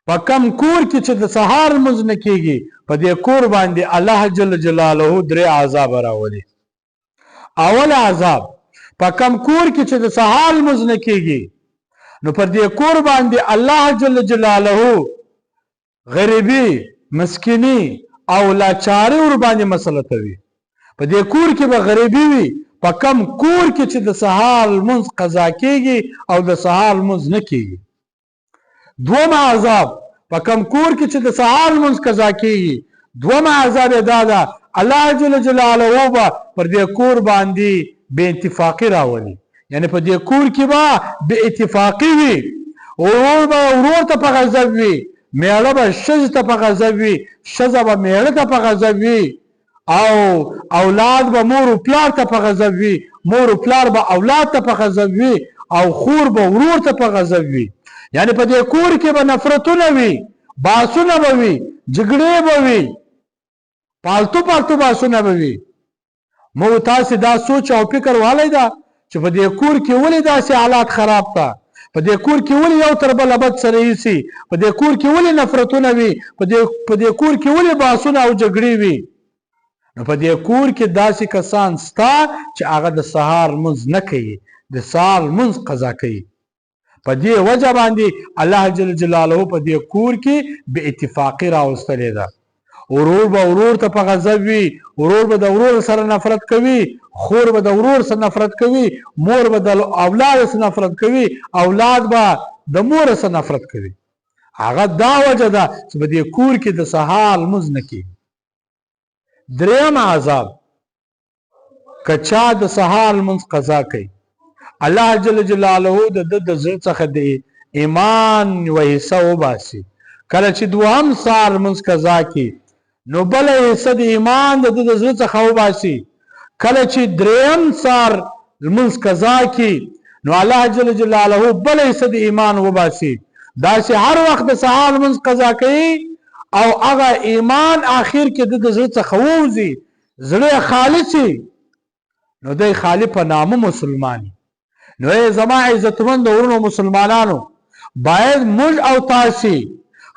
په کم کور کې چې د سهار لمونځ نه کیږي په دې کور باندې الله جل جلاله درې عذاب راولي. اول عذاب په کم کور کې چې د سهار لمونځ نه کیږي نو پر دې کور باندې الله جل جلاله غریبي مسکینی او لاچاري ور باندې مسلط وي. په دې کور کې به غریبي وي. په کم کور کې چې د سهار لمونځ قضا کیږي او د سهار لمونځ نه کیږي. دوم عذاب په کم کور کې چې د سهار لمونځ قضا کیږي دوم عذاب دا ده الله جل جلاله به پر دې کور باندې بے اتفاقی راولي. یعنی په دې کور کې به بے اتفاقی وي. ورور به ورور ته په غضب وي، میړه به ښځې ته په غضب وي، ښځه به میړه ته په غضب وي، او اولاد به مور و پلار ته په غضب وي، مور و پلار به اولاد ته په غضب وي، او خور به ورور ته په غضب وي. یعنی په دې کور کې به نفرتونه وي، باسونه به وي، جګړې به وي، پالتو پالتو باسونه به وي. مو تاسې دا سوچ او فکر والی ده چې په دې کور کې ولې داسې حالات خراب ده، په دې کور کې ولې یو تر بله بد سره ایسي، په دې کور کې ولې نفرتونه وي، په دې کور کې ولې باسونه او جګړې وي. نو په دې کور کې داسې کسان ستا چې هغه د سهار لمونځ نه کوي، د سهار لمونځ قضا کوي. په دې وجه باندې الله جل جلاله په دې کور کې بې اتفاقي راوستلې ده. ورور به ورور ته په غضب وي، ورور به د ورور سره نفرت کوي، خور به د ورور سره نفرت کوي، مور به د اولاد سره نفرت کوي، اولاد به د مور سره نفرت کوي. هغه دا وجه ده چې په دې کور کې د سهار لمونځ نه کیږي. دریم عذاب که چا د سهار لمونځ قضا کوي الله جل جلاله د زړه څخه د ایمان و حصه وباسي. کله چې دوهم سهار لمونځ قضا کوي نو بله حصه د ایمان د زړه څخه وباسي. کله چې دریم سهار لمونځ قضا کوي نو الله جل جلاله بله حصه د ایمان وباسي. داسې هر وخت د سهار لمونځ قضا کوي او هغه ایمان آخر کې د زړه څخه ووځي، زړه خالصي، نو دی خالی په نامه مسلمانی. نو زما عزتمند ورونو مسلمانانو، باید موږ او تاسې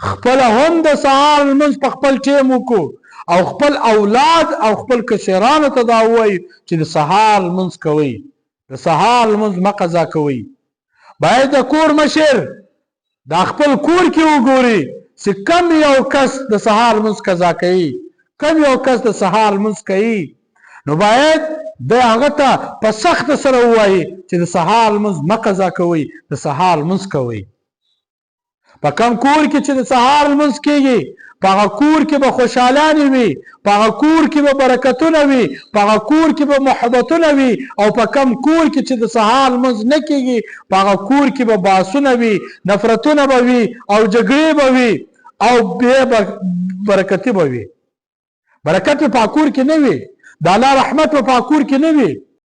خپل هم د سهار لمونځ په خپل ټیم وکړو او خپل اولاد او خپل کشرانو ته دا ووایو چې د سهار لمونځ کوئ، د سهار لمونځ مه قضا کوئ. باید د کور مشر دا خپل کور کې وګوري چې کم یو کس د سهار لمونځ قضا کوي، کم یو کس د سهار لمونځ کوي. نو باید د هغه ته په سخت سره ووایي چې د سهار لمونځ مه قضا کوئ، د سهار لمونځ کوئ. په کم کور کې چې د سهار لمونځ کیږي په هغه کور کې به خوشحالانې وي، په هغه کور کې به برکتونه وي، په هغه کور کې به محبتونه وي. او په کم کور کې چې د سهار لمونځ نه کیږي په هغه کور کې به باسونه وي، نفرتونه به وي، او جګړې به وي، او بې برکتي به وي. برکت په کور کې نه وي، د الله رحمت په کور کې نه وي.